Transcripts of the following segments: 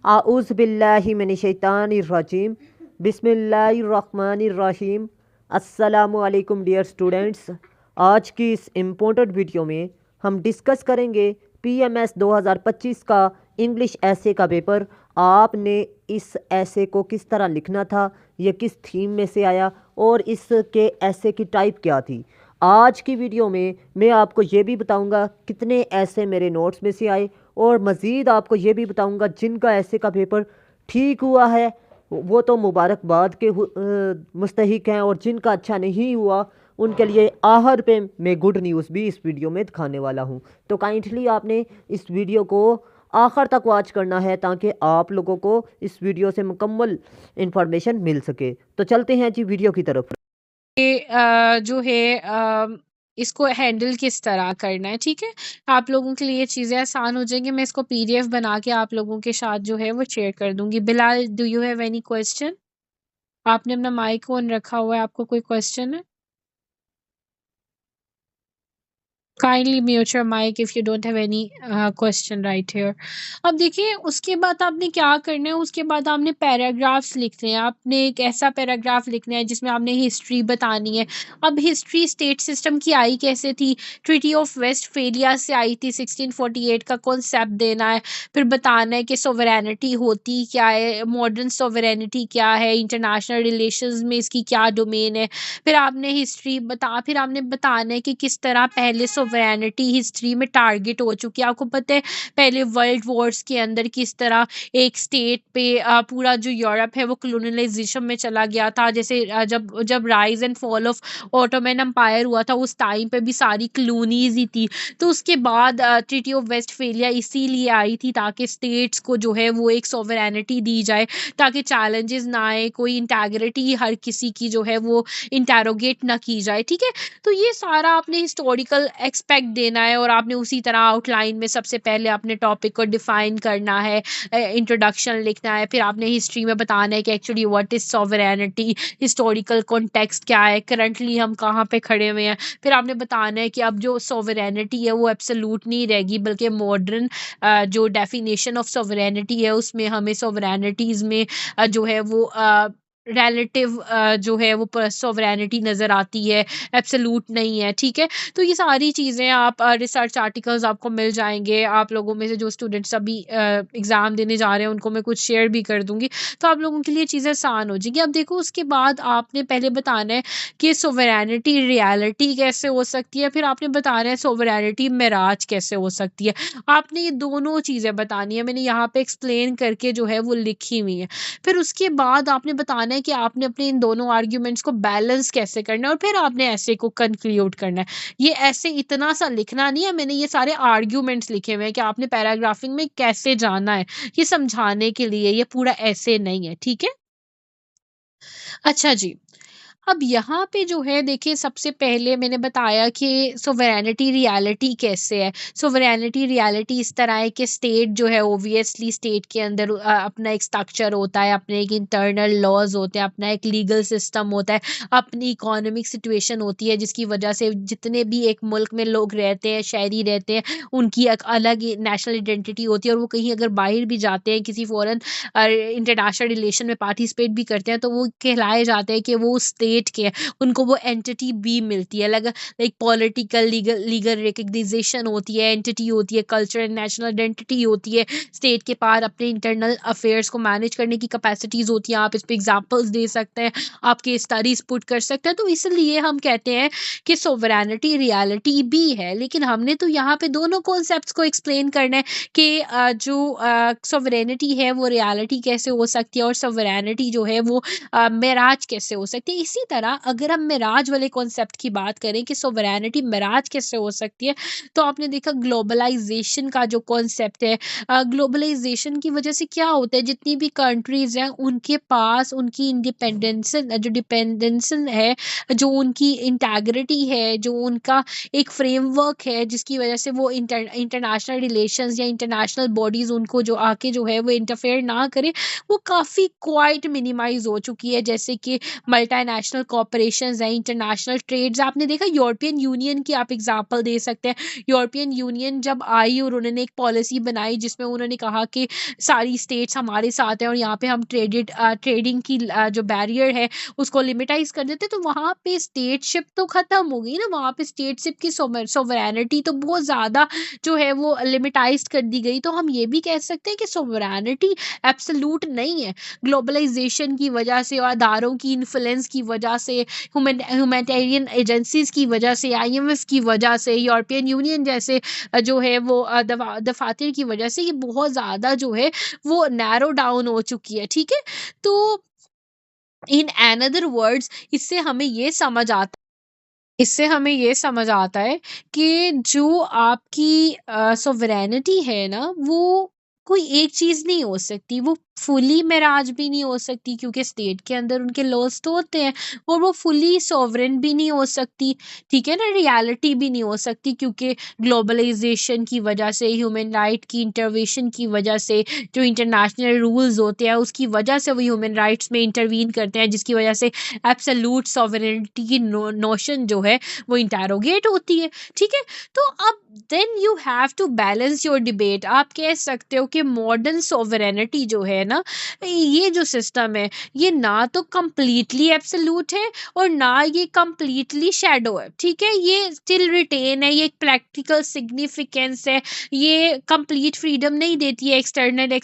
आऊज़ बिल्लाहि मिनश्शैतानिर्रजीम बिस्मिल्लाहिर्रहमानिर्रहीम। अस्सलामु अलैकुम डियर स्टूडेंट्स। आज की इस इम्पोर्टेंट वीडियो में हम डिस्कस करेंगे पीएमएस 2025 का इंग्लिश ऐसे का पेपर। आपने इस ऐसे को किस तरह लिखना था, ये किस थीम में से आया और इसके ऐसे की टाइप क्या थी। आज की वीडियो में मैं आपको ये भी बताऊंगा कितने ऐसे मेरे नोट्स में से आए, और मज़ीद आपको ये भी बताऊंगा जिनका ऐसे का पेपर ठीक हुआ है वो तो मुबारकबाद के मुस्तहिक हैं, और जिनका अच्छा नहीं हुआ उनके लिए आखिर पे मैं गुड न्यूज़ भी इस वीडियो में दिखाने वाला हूँ। तो काइंडली आपने इस वीडियो को आखिर तक वॉच करना है ताकि आप लोगों को इस वीडियो से मुकम्मल इंफॉर्मेशन मिल सके। तो चलते हैं जी वीडियो की तरफ। जो है इसको हैंडल किस तरह करना है, ठीक है। आप लोगों के लिए चीज़ें आसान हो जाएंगी। मैं इसको पीडीएफ बना के आप लोगों के साथ जो है वो शेयर कर दूंगी। Bilal, do you have any question? आपने अपना माइक ऑन रखा हुआ है, आपको कोई क्वेश्चन है? Kindly mute your mic if you don't have any question right here. अब देखिए, उसके बाद आपने क्या करना है, उसके बाद आपने पैराग्राफ्स लिखने हैं। आपने एक ऐसा पैराग्राफ लिखना है जिसमें आपने हिस्ट्री बतानी है। अब हिस्ट्री स्टेट सिस्टम की आई कैसे थी, ट्रीटी ऑफ वेस्टफेलिया से आई थी, 1648 का कॉन्सेप्ट देना है। फिर बताना है कि सोवरेनिटी होती क्या है, मॉडर्न सोवरेनिटी क्या है, इंटरनेशनल रिलेशंस में इसकी क्या डोमेन है। फिर आपने बताना है कि किस तरह पहले सोवरेनिटी हिस्ट्री में टारगेट हो चुकी है। आपको पता है पहले वर्ल्ड वॉर्स के अंदर किस तरह एक स्टेट पे पूरा जो यूरोप है वो कॉलोनाइजेशन में चला गया था। जैसे जब जब rise and fall of Ottoman Empire हुआ था, उस टाइम पे भी सारी कॉलोनीज ही थी। तो उसके बाद ट्रीटी ऑफ वेस्टफेलिया इसीलिए आई थी ताकि स्टेट्स को जो है वो एक सोवरेनिटी दी जाए, ताकि चैलेंजेस ना आए, कोई इंटेग्रिटी हर किसी की जो है वो इंटेरोगेट ना की जाए, ठीक है। तो ये सारा आपने हिस्टोरिकल एक्सपेक्ट देना है, और आपने उसी तरह आउटलाइन में सबसे पहले अपने टॉपिक को डिफाइन करना है, इंट्रोडक्शन लिखना है। फिर आपने हिस्ट्री में बताना है कि actually what is sovereignty, historical context क्या है, करंटली हम कहाँ पे खड़े हुए हैं। फिर आपने बताना है कि अब जो सॉवरेनिटी है वो एब्सोल्यूट नहीं रहेगी, बल्कि मॉडर्न जो डेफिनेशन ऑफ सॉवरेनिटी है उसमें हमें सॉवरेनिटीज में जो है वो रिलेटिव जो है वो सोवरेनिटी नज़र आती है, एब्सोल्यूट नहीं है, ठीक है। तो ये सारी चीज़ें आप रिसर्च आर्टिकल्स आपको मिल जाएंगे। आप लोगों में से जो स्टूडेंट्स अभी एग्ज़ाम देने जा रहे हैं उनको मैं कुछ शेयर भी कर दूंगी, तो आप लोगों के लिए चीज़ें आसान हो जाएगी। अब देखो, उसके बाद आपने पहले बताना है कि सोवरेनिटी रियलिटी कैसे हो सकती है, फिर आपने बताना है सोवरेनिटी मिराज कैसे हो सकती है। आपने ये दोनों चीज़ें बतानी है, मैंने यहाँ पे एक्सप्लेन करके जो है वो लिखी हुई है। फिर उसके बाद आपने बताना है कि आपने अपने इन दोनों आर्ग्यूमेंट्स को बैलेंस कैसे करना है, और फिर आपने ऐसे को कंक्लूड करना है। ये ऐसे इतना सा लिखना नहीं है, मैंने ये सारे आर्ग्यूमेंट्स लिखे हुए हैं कि आपने पैराग्राफिंग में कैसे जाना है, ये समझाने के लिए। ये पूरा ऐसे नहीं है, ठीक है। अच्छा जी, अब यहाँ पे जो है देखिए, सबसे पहले मैंने बताया कि सोवरेनिटी रियलिटी कैसे है। सोवरेनिटी रियलिटी इस तरह है कि स्टेट जो है, ऑब्वियसली स्टेट के अंदर अपना एक स्ट्रक्चर होता है, अपने एक इंटरनल लॉज होते हैं, अपना एक लीगल सिस्टम होता है, अपनी इकोनॉमिक सिचुएशन होती है, जिसकी वजह से जितने भी एक मुल्क में लोग रहते हैं, शहरी रहते हैं, उनकी एक अलग नेशनल आइडेंटिटी होती है। और वो कहीं अगर बाहर भी जाते हैं, किसी फॉरेन इंटरनेशनल रिलेशन में पार्टिसिपेट भी करते हैं, तो वो कहलाए जाते हैं कि वो स्टेट के हैं, उनको वो एंटिटी भी मिलती है। अलग लाइक पॉलिटिकल लीगल लीगल रिकग्निजेशन होती है, एंटिटी होती है, कल्चर एंड नेशनल आइडेंटिटी होती है। स्टेट के पास अपने इंटरनल अफेयर्स को मैनेज करने की कैपेसिटीज होती हैं। आप इस पे एग्जांपल्स दे सकते हैं, आपके स्टडीज पुट कर सकते हैं। तो इसलिए हम कहते हैं कि सोवरेनिटी रियलिटी भी है, लेकिन हमने तो यहाँ पे दोनों कॉन्सेप्ट्स को एक्सप्लेन करना है कि जो सोवरेनिटी है वो रियलिटी कैसे हो सकती है, और सोवरेनिटी जो है वो मेराज कैसे हो सकती है। इसी तरह अगर हम मेराज वाले कॉन्सेप्ट की बात करें कि सोवरेनिटी मेराज कैसे हो सकती है, तो आपने देखा ग्लोबलाइजेशन का जो कॉन्सेप्ट है, ग्लोबलाइजेशन की वजह से क्या होता है, जितनी भी कंट्रीज हैं उनके पास उनकी इंडिपेंडेंस जो डिपेंडेंस है, जो उनकी इंटेग्रिटी है, जो उनका एक फ्रेमवर्क है, जिसकी वजह से वो इंटरनेशनल रिलेशंस या इंटरनेशनल बॉडीज उनको जो आके जो है वो इंटरफेयर ना करे, वो काफ़ी क्वाइट मिनिमाइज हो चुकी है। जैसे कि मल्टीनेशनल इंटरनेशनल कॉर्पोरेशंस हैं, इंटरनेशनल ट्रेड्स। आपने देखा यूरोपियन यूनियन की आप एग्जांपल दे सकते हैं। यूरोपियन यूनियन जब आई और उन्होंने एक पॉलिसी बनाई जिसमें उन्होंने कहा कि सारी स्टेट्स हमारे साथ हैं और यहाँ पे हम ट्रेडिंग की जो बैरियर है उसको लिमिटाइज कर देते, तो वहाँ पे स्टेटशिप तो खत्म हो गई ना, वहाँ पे स्टेटशिप की सोवरेनिटी तो बहुत ज्यादा जो है वो लिमिटाइज कर दी गई। तो हम ये भी कह सकते हैं कि सोवरेनिटी एब्सोल्यूट नहीं है। ग्लोबलाइजेशन की वजह से और अदारों की इन्फ्लुएंस की वजह से, ह्यूमैनिटेरियन एजेंसीज की वजह से, IMF की वजह से, यूरोपियन यूनियन जैसे जो है वो दफातर की वजह से ये बहुत ज्यादा जो है वो नैरो डाउन हो चुकी है। ठीक है, तो इन अनदर वर्ड्स इससे हमें ये समझ आता है कि जो आपकी सोवरेनिटी है ना, वो कोई एक चीज नहीं हो सकती, वो फुली मेराज भी नहीं हो सकती क्योंकि स्टेट के अंदर उनके लॉज तो होते हैं, और वो फुली सॉवरेन भी नहीं हो सकती। ठीक है ना, रियलिटी भी नहीं हो सकती क्योंकि ग्लोबलाइजेशन की वजह से, ह्यूमन राइट की इंटरवेंशन की वजह से, जो इंटरनेशनल रूल्स होते हैं उसकी वजह से वो ह्यूमन राइट्स में इंटरवीन करते हैं, जिसकी वजह से एब्सोल्यूट सॉवरेनिटी की नोशन जो है वो इंटेरोगेट होती है। ठीक है, तो अब then you have to balance your debate. आप कह सकते हो कि मॉडर्न सॉवरेनिटी जो है ना, ये जो सिस्टम है ये ना तो कंप्लीटली एब्सोल्यूट है और ना ये कंप्लीटली शैडो है। ठीक है, ये स्टिल रिटेन है, ये एक प्रैक्टिकल सिग्निफिकेंस है, ये कंप्लीट फ्रीडम नहीं देती है एक्सटर्नल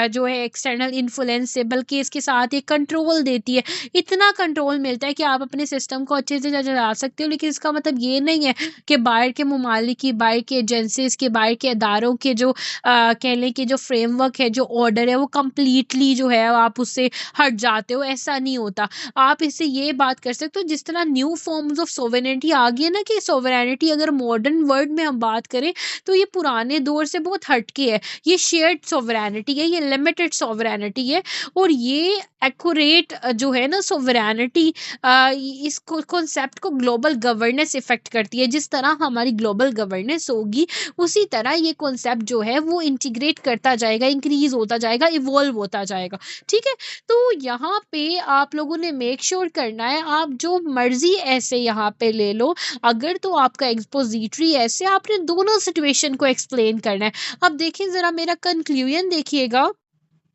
जो है एक्सटर्नल इन्फ्लुएंस से, बल्कि इसके साथ एक कंट्रोल देती है। इतना कंट्रोल मिलता है कि आप अपने सिस्टम को अच्छे से चला सकते हो, लेकिन इसका मतलब ये नहीं है कि बाहर के ममालिक की, बाहर के एजेंसीज के, बाहर के अदारों के जो कह लें कि जो फ्रेमवर्क है, जो ऑर्डर है, वो कंप्लीटली जो है आप उससे हट जाते हो। ऐसा नहीं होता। आप इससे ये बात कर सकते हो, जिस तरह न्यू फॉर्म्स ऑफ सोवरेनिटी आ गई है ना, कि सोवरेनिटी अगर मॉडर्न वर्ल्ड में हम बात करें तो ये पुराने दौर से बहुत हटके है। ये शेयर्ड सोवरेनिटी है, ये लिमिटेड सोवरेनिटी है, और ये एक्यूरेट जो है ना सोवरेनिटी, इस कॉन्सेप्ट को ग्लोबल गवर्नेंस इफेक्ट करती है। जिस तरह हमारी ग्लोबल गवर्नेंस होगी उसी तरह ये कॉन्सेप्ट जो है वो इंटीग्रेट करता जाएगा, इंक्रीज होता जाएगा, इवॉल्व होता जाएगा। ठीक है, तो यहाँ पे आप लोगों ने मेक श्योर करना है, आप जो मर्जी ऐसे यहाँ पे ले लो, अगर तो आपका एक्सपोजिटरी ऐसे, आपने दोनों सिचुएशन को एक्सप्लेन करना है। अब देखिए जरा मेरा कंक्लूजन देखिएगा,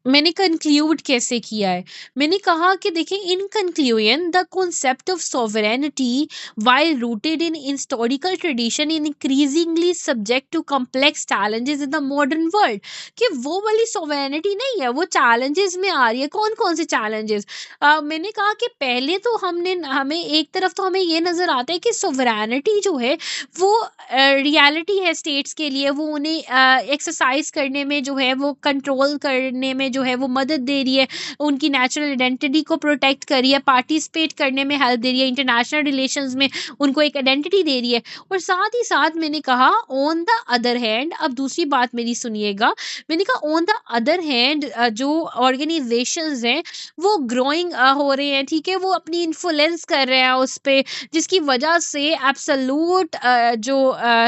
मैंने कंक्लूड कैसे किया है। मैंने कहा कि देखिए, in conclusion the concept of sovereignty while rooted in historical tradition in increasingly subject to complex challenges in the modern world। कि वो वाली सॉवरेनिटी नहीं है, वो चैलेंजेस में आ रही है। कौन कौन से चैलेंजेस? मैंने कहा कि पहले तो हमें एक तरफ तो हमें ये नजर आता है कि सॉवरेनिटी जो है वो रियलिटी है स्टेट्स के लिए, वो उन्हें एक्सरसाइज करने में जो है वो कंट्रोल करने में जो है वो मदद दे रही है, उनकी नेचुरल आइडेंटिटी को प्रोटेक्ट कर रही है, पार्टिसिपेट करने में हेल्प दे रही है, इंटरनेशनल रिलेशंस में उनको एक आइडेंटिटी दे रही है। और साथ ही साथ मैंने कहा ऑन द अदर हैंड, अब दूसरी बात मेरी सुनिएगा, मैंने कहा ऑन द अदर हैंड जो ऑर्गेनाइजेशंस हैं वो ग्रोइंग हो रहे हैं। ठीक है, वो अपनी इन्फ्लुएंस कर रहे हैं उस पे, जिसकी वजह से एब्सोल्यूट जो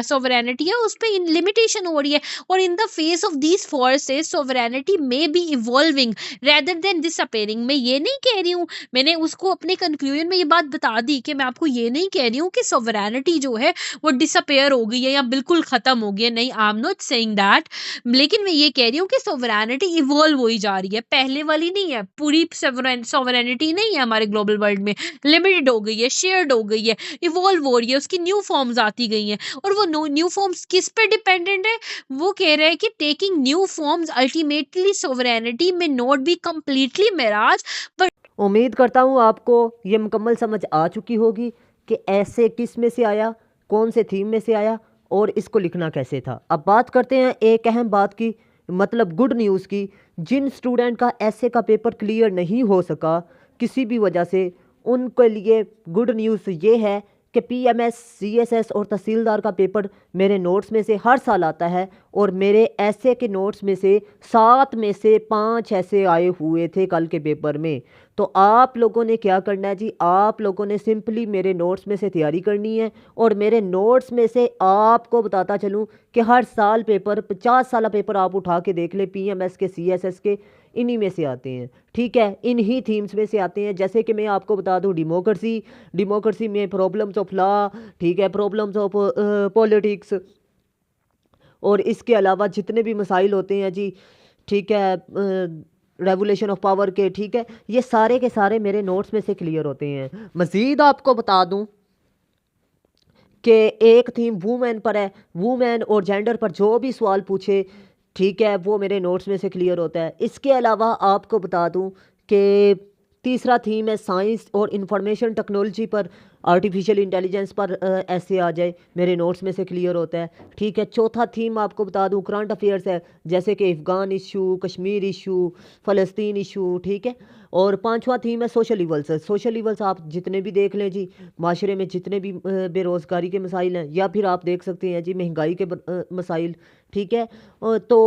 सोवरेनिटी है उस पे लिमिटेशन हो रही है। और in the face of these forces sovereignty may be evolving rather than disappearing. मैं ये नहीं कह रही हूँ, मैंने उसको अपने कंक्लूजन में ये बात बता दी कि मैं आपको ये नहीं कह रही हूँ कि सोवरेनिटी जो है वो डिसअपेयर हो गई है या बिल्कुल खत्म हो गई है, नहीं, I am not saying that. लेकिन मैं ये कह रही हूँ कि सोवरेनिटी इवॉल्व हो ही जा रही है, पहले वाली नहीं है। पूरी सोवरेनिटी नहीं है हमारे ग्लोबल वर्ल्ड में, लिमिटेड हो गई है, शेयर्ड हो गई है, इवॉल्व हो रही है, उसकी न्यू फॉर्म्स आती गई हैं। और वो न्यू फॉर्म्स किस पे डिपेंडेंट है? वो कह रहे हैं कि taking new forms ultimately sovereignty में not be completely mirage but. उम्मीद करता हूँ आपको ये मुकम्मल समझ आ चुकी होगी कि ऐसे किस में से आया, कौन से थीम में से आया और इसको लिखना कैसे था। अब बात करते हैं एक अहम बात की, मतलब गुड न्यूज़ की। जिन स्टूडेंट का ऐसे का पेपर क्लियर नहीं हो सका किसी भी वजह से, उनके लिए गुड न्यूज़ ये है कि PMS, CSS और तहसीलदार का पेपर मेरे नोट्स में से हर साल आता है, और मेरे ऐसे के नोट्स में से 7 में से 5 ऐसे आए हुए थे कल के पेपर में। तो आप लोगों ने क्या करना है जी, आप लोगों ने सिंपली मेरे नोट्स में से तैयारी करनी है। और मेरे नोट्स में से आपको बताता चलूँ कि हर साल पेपर 50 साल पेपर आप उठा के देख ले, पीएमएस के, सीएसएस के, इन्हीं में से आते हैं। ठीक है, इन्हीं थीम्स में से आते हैं। जैसे कि मैं आपको बता दूं, डेमोक्रेसी में प्रॉब्लम्स ऑफ लॉ, ठीक है, प्रॉब्लम्स ऑफ पॉलिटिक्स, और इसके अलावा जितने भी मसाइल होते हैं जी, ठीक है, रेगुलेशन ऑफ पावर के, ठीक है, ये सारे के सारे मेरे नोट्स में से क्लियर होते हैं। मज़ीद आपको बता दूं कि एक थीम वूमेन पर है, वूमेन और जेंडर पर जो भी सवाल पूछे, ठीक है, वो मेरे नोट्स में से क्लियर होता है। इसके अलावा आपको बता दूं कि तीसरा थीम है साइंस और इंफॉर्मेशन टेक्नोलॉजी पर, आर्टिफिशियल इंटेलिजेंस पर ऐसे आ जाए, मेरे नोट्स में से क्लियर होता है। ठीक है, चौथा थीम आपको बता दूं करंट अफेयर्स है, जैसे कि अफ़गान इशू, कश्मीर इशू, फ़लस्तीन इशू, ठीक है। और पांचवा थीम है सोशल इवल्स। सोशल इवल्स आप जितने भी देख लें जी, माशरे में जितने भी बेरोज़गारी के मसाइल हैं, या फिर आप देख सकते हैं जी महंगाई के मसाइल, ठीक है। तो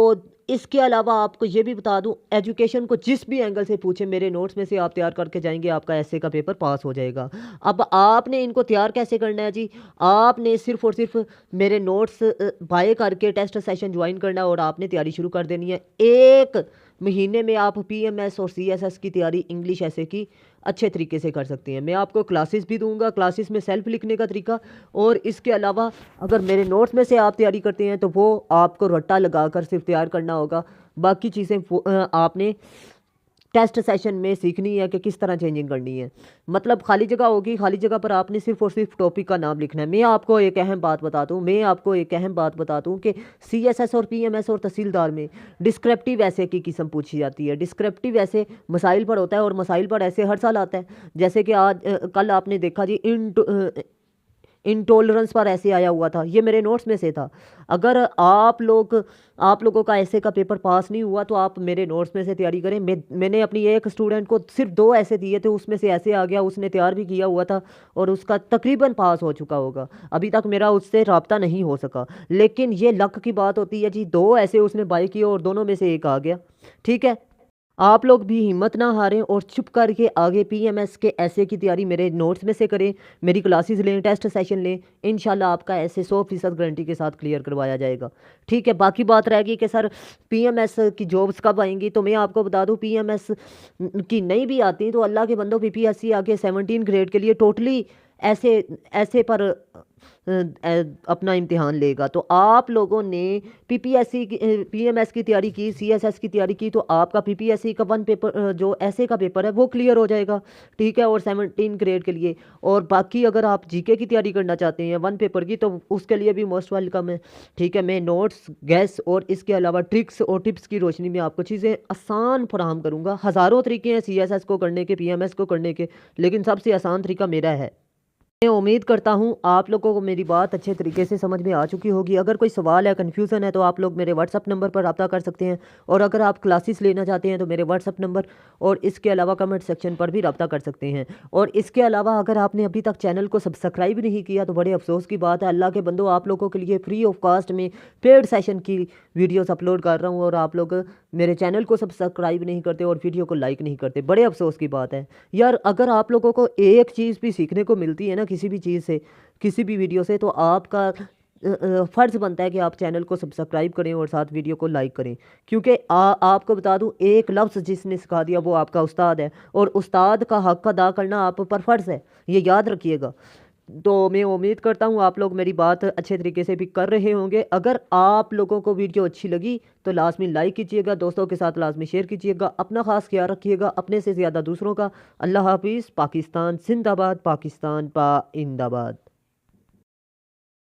इसके अलावा आपको ये भी बता दूं, एजुकेशन को जिस भी एंगल से पूछे, मेरे नोट्स में से आप तैयार करके जाएंगे, आपका ऐसे का पेपर पास हो जाएगा। अब आपने इनको तैयार कैसे करना है जी, आपने सिर्फ और सिर्फ मेरे नोट्स बाय करके टेस्ट सेशन ज्वाइन करना है और आपने तैयारी शुरू कर देनी है। एक महीने में आप पीएमएस और सीएसएस की तैयारी इंग्लिश ऐसे की अच्छे तरीके से कर सकते हैं। मैं आपको क्लासेस भी दूंगा, क्लासेस में सेल्फ लिखने का तरीका, और इसके अलावा अगर मेरे नोट्स में से आप तैयारी करते हैं तो वो आपको रट्टा लगाकर सिर्फ तैयार करना होगा। बाकी चीज़ें आपने टेस्ट सेशन में सीखनी है कि किस तरह चेंजिंग करनी है। मतलब खाली जगह होगी, खाली जगह पर आपने सिर्फ और सिर्फ टॉपिक का नाम लिखना है। मैं आपको एक अहम बात बता दूं कि सीएसएस और पीएमएस और तहसीलदार में डिस्क्रिप्टिव ऐसे की किस्म पूछी जाती है। डिस्क्रिप्टिव ऐसे मसाइल पर होता है, और मसाइल पर ऐसे हर साल आता है। जैसे कि कल आपने देखा जी, इंटॉलरेंस पर ऐसे आया हुआ था, ये मेरे नोट्स में से था। अगर आप लोगों का ऐसे का पेपर पास नहीं हुआ तो आप मेरे नोट्स में से तैयारी करें। मैंने अपनी एक स्टूडेंट को सिर्फ 2 ऐसे दिए थे, उसमें से ऐसे आ गया, उसने तैयार भी किया हुआ था और उसका तकरीबन पास हो चुका होगा। अभी तक मेरा उससे रब्ता नहीं हो सका, लेकिन ये लक की बात होती है जी, 2 ऐसे उसने बाई किए और दोनों में से एक आ गया। ठीक है, आप लोग भी हिम्मत ना हारें और चुप करके आगे पीएमएस के ऐसे की तैयारी मेरे नोट्स में से करें, मेरी क्लासेस लें, टेस्ट सेशन लें। इंशाल्लाह आपका ऐसे 100% गारंटी के साथ क्लियर करवाया जाएगा। ठीक है, बाकी बात रहेगी कि सर पीएमएस की जॉब्स कब आएंगी, तो मैं आपको बता दूं, पीएमएस की नहीं भी आती तो अल्लाह के बंदों, पीपीएससी आगे 17 ग्रेड के लिए टोटली ऐसे ऐसे पर अपना इम्तिहान लेगा। तो आप लोगों ने पीपीएससी की, पीएमएस की तैयारी की, सीएसएस की तैयारी की, तो आपका पीपीएससी का 1 पेपर, जो ऐसे का पेपर है, वो क्लियर हो जाएगा। ठीक है, और 17 ग्रेड के लिए। और बाकी अगर आप जीके की तैयारी करना चाहते हैं 1 पेपर की, तो उसके लिए भी मोस्ट वेलकम है। ठीक है, मैं नोट्स, गैस और इसके अलावा ट्रिक्स और टिप्स की रोशनी में आपको चीज़ें आसान फराहम करूँगा। हज़ारों तरीके हैं सीएसएस को करने के, पीएमएस को करने के, लेकिन सबसे आसान तरीका मेरा है। मैं उम्मीद करता हूँ आप लोगों को मेरी बात अच्छे तरीके से समझ में आ चुकी होगी। अगर कोई सवाल है, कन्फ्यूज़न है, तो आप लोग मेरे व्हाट्सअप नंबर पर रब्ता कर सकते हैं। और अगर आप क्लासेस लेना चाहते हैं तो मेरे व्हाट्सअप नंबर और इसके अलावा कमेंट सेक्शन पर भी रब्ता कर सकते हैं। और इसके अलावा अगर आपने अभी तक चैनल को सब्सक्राइब नहीं किया तो बड़े अफसोस की बात है। अल्लाह के बंदो, आप लोगों के लिए फ्री ऑफ कास्ट में पेड सेशन की वीडियोज़ अपलोड कर रहा हूँ, और आप लोग मेरे चैनल को सब्सक्राइब नहीं करते और वीडियो को लाइक नहीं करते। बड़े अफसोस की बात है यार। अगर आप लोगों को एक चीज़ भी सीखने को मिलती है ना, किसी भी चीज़ से, किसी भी वीडियो से, तो आपका फ़र्ज़ बनता है कि आप चैनल को सब्सक्राइब करें और साथ वीडियो को लाइक करें। क्योंकि आपको बता दूं, एक लफ्ज़ जिसने सिखा दिया वो आपका उस्ताद है, और उस्ताद का हक़ अदा करना आप पर फ़र्ज़ है, ये याद रखिएगा। तो मैं उम्मीद करता हूँ आप लोग मेरी बात अच्छे तरीके से भी कर रहे होंगे। अगर आप लोगों को वीडियो अच्छी लगी तो लाजमी लाइक कीजिएगा, दोस्तों के साथ लाजमी शेयर कीजिएगा। अपना ख़ास ख्याल रखिएगा, अपने से ज़्यादा दूसरों का। अल्लाह हाफिज़। पाकिस्तान जिंदाबाद, पाकिस्तान पाइंदाबाद।